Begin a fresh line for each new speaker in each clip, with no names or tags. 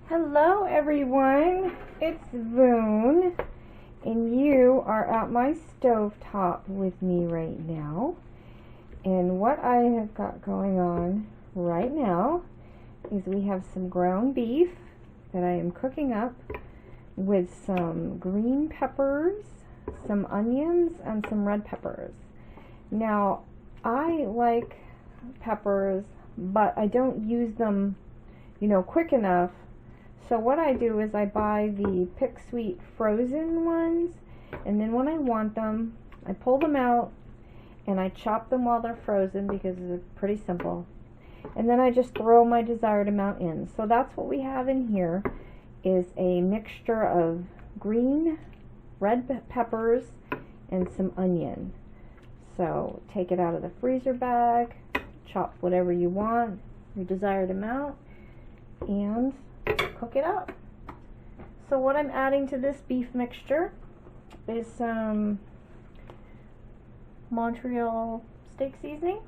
Hello everyone, it's Voon, and you are at my stovetop with me right now. And what I have got going on right now is we have some ground beef that I am cooking up with some green peppers, some onions, and some red peppers. Now, I like peppers, but I don't use them, quick enough. So what I do is I buy the Pick Sweet frozen ones, and then when I want them, I pull them out and I chop them while they're frozen because it's pretty simple. And then I just throw my desired amount in. So that's what we have in here, is a mixture of green, red peppers, and some onion. So take it out of the freezer bag, chop whatever you want, your desired amount, and cook it up. So what I'm adding to this beef mixture is some Montreal steak seasoning.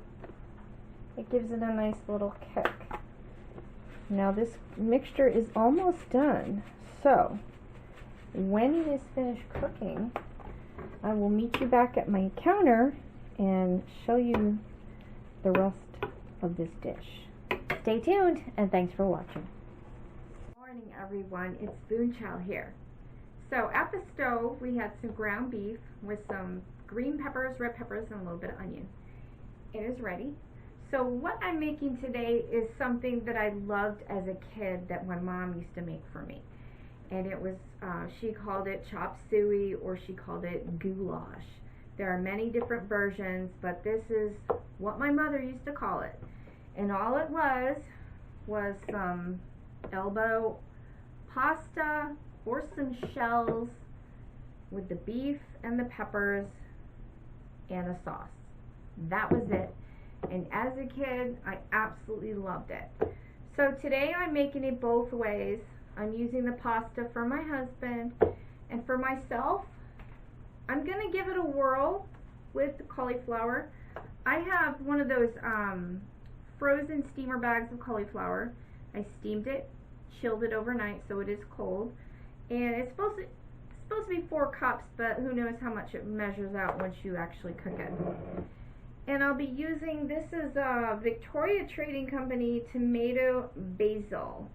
It gives it a nice little kick. Now this mixture is almost done, so when it is finished cooking, I will meet you back at my counter and show you the rest of this dish. Stay tuned, and thanks for watching. Morning everyone, it's Boonchild here. So at the stove we had some ground beef with some green peppers, red peppers, and a little bit of onion. It is ready. So what I'm making today is something that I loved as a kid that my mom used to make for me. And it was, she called it chopped suey, or she called it goulash. There are many different versions, but this is what my mother used to call it. And all it was some elbow pasta or some shells with the beef and the peppers and a sauce. That was it. And as a kid, I absolutely loved it. So today I'm making it both ways. I'm using the pasta for my husband, and for myself, I'm gonna give it a whirl with the cauliflower. I have one of those frozen steamer bags of cauliflower. I steamed it, chilled it overnight so it is cold, and it's supposed to be 4 cups, but who knows how much it measures out once you actually cook it. And I'll be using, this is Victoria Trading Company tomato basil.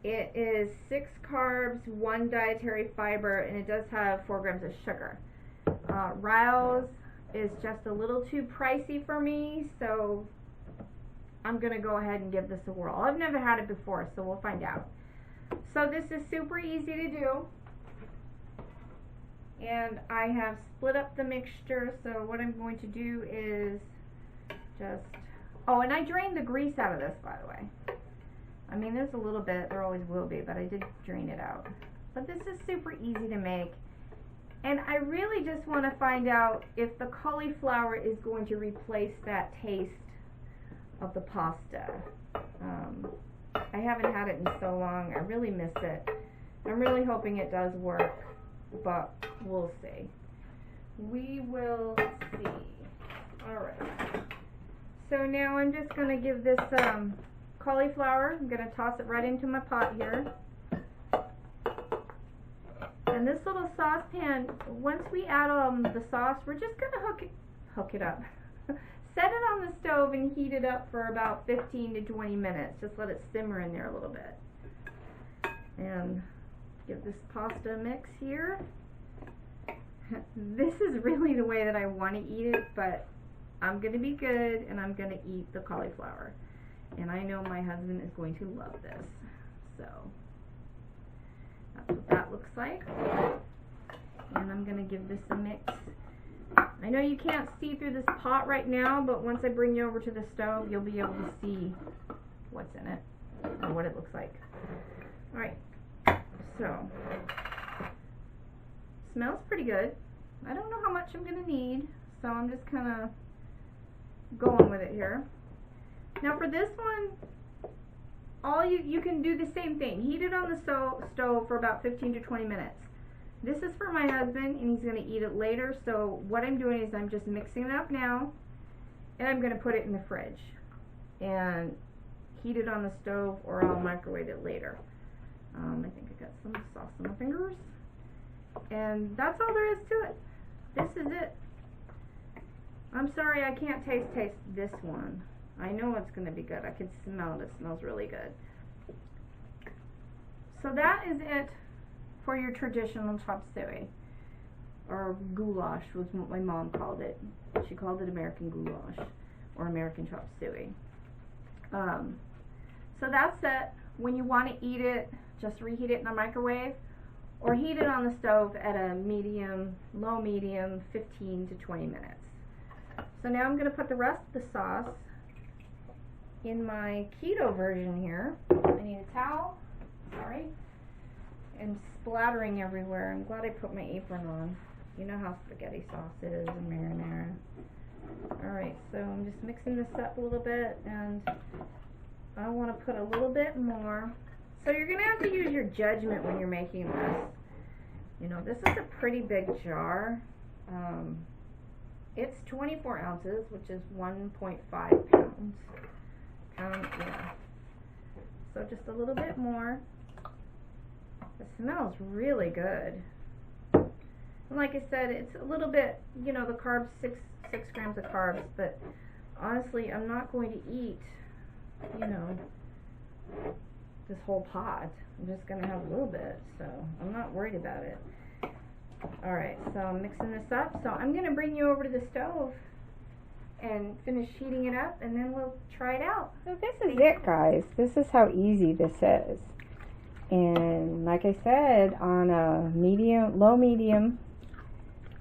It is 6 carbs, 1 dietary fiber, and it does have 4 grams of sugar. Rouse is just a little too pricey for me, so I'm going to go ahead and give this a whirl. I've never had it before, so we'll find out. So this is super easy to do. And I have split up the mixture, so what I'm going to do is just, oh, and I drained the grease out of this, by the way. I mean, there's a little bit, there always will be, but I did drain it out. But this is super easy to make. And I really just want to find out if the cauliflower is going to replace that taste of the pasta. I haven't had it in so long. I really miss it. I'm really hoping it does work, but we'll see. We will see. Alright. So now I'm just going to give this cauliflower, I'm going to toss it right into my pot here. And this little saucepan, once we add the sauce, we're just going to hook it up. Set it on the stove and heat it up for about 15 to 20 minutes. Just let it simmer in there a little bit. And give this pasta a mix here. This is really the way that I want to eat it, but I'm going to be good and I'm going to eat the cauliflower. And I know my husband is going to love this. So that's what that looks like. And I'm going to give this a mix. I know you can't see through this pot right now, but once I bring you over to the stove, you'll be able to see what's in it or what it looks like. Alright, so smells pretty good. I don't know how much I'm going to need, so I'm just kind of going with it here. Now for this one, you can do the same thing. Heat it on the stove for about 15 to 20 minutes. This is for my husband, and he's going to eat it later, so what I'm doing is I'm just mixing it up now, and I'm going to put it in the fridge and heat it on the stove, or I'll microwave it later. I think I got some sauce on my fingers. And that's all there is to it. This is it. I'm sorry I can't taste this one. I know it's going to be good. I can smell it. It smells really good. So that is it for your traditional chop suey. Or goulash was what my mom called it. She called it American goulash or American chop suey. So that's it. When you want to eat it, just reheat it in the microwave or heat it on the stove at a medium, low medium, 15 to 20 minutes. So now I'm going to put the rest of the sauce in my keto version here. I need a towel. Sorry. And splattering everywhere. I'm glad I put my apron on. You know how spaghetti sauce is and marinara. Alright, so I'm just mixing this up a little bit, and I want to put a little bit more. So you're going to have to use your judgment when you're making this. You know, this is a pretty big jar. It's 24 ounces, which is 1.5 pounds. Yeah. So just a little bit more. It smells really good. And like I said, it's a little bit, you know, the carbs, 6 grams of carbs, but honestly, I'm not going to eat, you know, this whole pot. I'm just going to have a little bit, so I'm not worried about it. Alright, so I'm mixing this up. So I'm going to bring you over to the stove and finish heating it up, and then we'll try it out. So this is it, guys. This is how easy this is. And like I said, on a medium, low medium,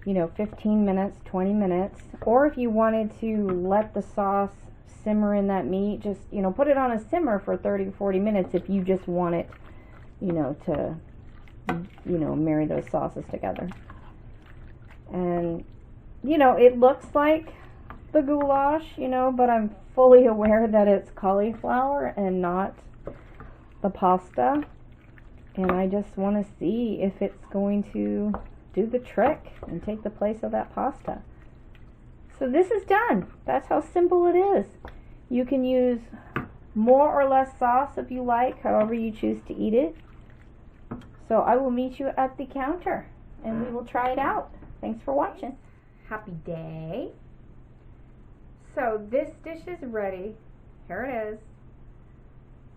you know, 15 minutes, 20 minutes. Or if you wanted to let the sauce simmer in that meat, just, you know, put it on a simmer for 30 to 40 minutes if you just want it, you know, to, you know, marry those sauces together. And, you know, it looks like the goulash, you know, but I'm fully aware that it's cauliflower and not the pasta. And I just want to see if it's going to do the trick and take the place of that pasta. So this is done. That's how simple it is. You can use more or less sauce if you like, however you choose to eat it. So I will meet you at the counter and we will try it out. Thanks for watching. Happy day. So this dish is ready. Here it is.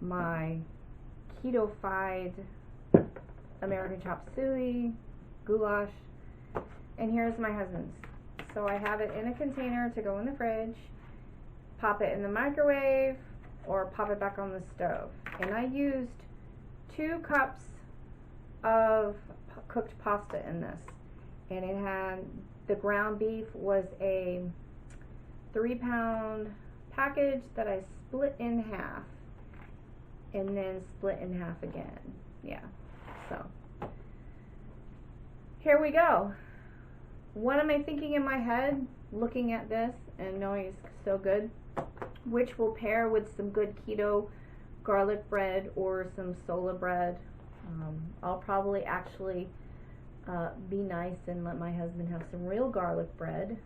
My keto-fied American chop suey, goulash, and here's my husband's. So I have it in a container to go in the fridge, pop it in the microwave, or pop it back on the stove. And I used 2 cups of cooked pasta in this. And it had, the ground beef was a 3-pound package that I split in half. And then split in half again. Yeah. So here we go. What am I thinking in my head looking at this and knowing it's so good? Which will pair with some good keto garlic bread or some sola bread. I'll probably actually be nice and let my husband have some real garlic bread.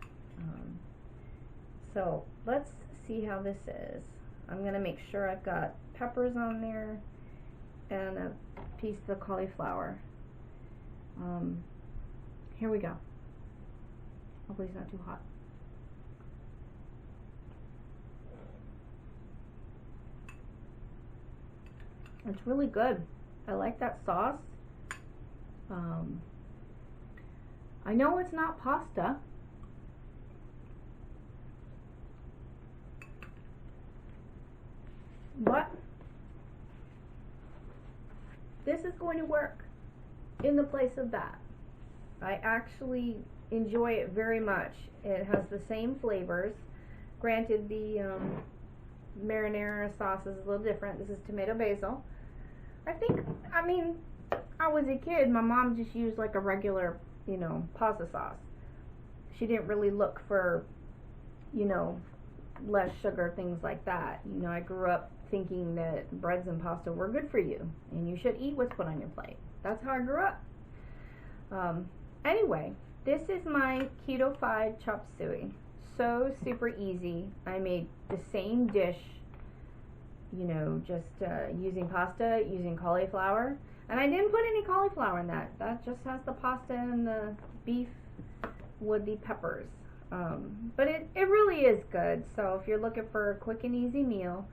So let's see how this is. I'm going to make sure I've got peppers on there and a piece of cauliflower. Here we go. Hopefully it's not too hot. It's really good. I like that sauce. I know it's not pasta. But this is going to work in the place of that. I actually enjoy it very much. It has the same flavors. Granted, the marinara sauce is a little different. This is tomato basil. I mean, I was a kid. My mom just used like a regular, you know, pasta sauce. She didn't really look for, you know, less sugar, things like that. You know, I grew up thinking that breads and pasta were good for you and you should eat what's put on your plate. That's how I grew up. Anyway, this is my keto-fied chop suey. So super easy. I made the same dish, you know, just using pasta, using cauliflower. And I didn't put any cauliflower in that. That just has the pasta and the beef with the peppers. But it really is good. So if you're looking for a quick and easy meal,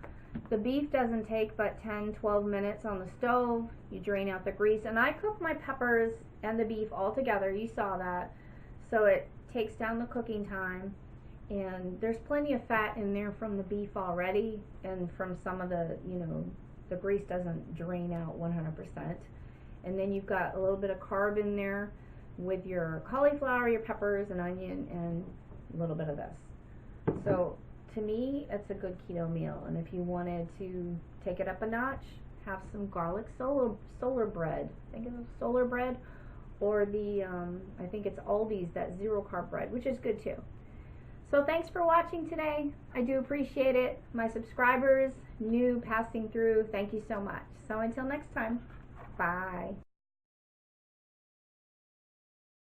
the beef doesn't take but 10-12 minutes on the stove. You drain out the grease, and I cook my peppers and the beef all together. You saw that. So it takes down the cooking time, and there's plenty of fat in there from the beef already, and from some of the, you know, the grease doesn't drain out 100%. And then you've got a little bit of carb in there with your cauliflower, your peppers, and onion, and a little bit of this. So to me, it's a good keto meal. And if you wanted to take it up a notch, have some garlic solar bread. Think of solar bread, or the I think it's Aldi's, that zero carb bread, which is good too. So thanks for watching today. I do appreciate it. My subscribers, new, passing through, thank you so much. So until next time, bye.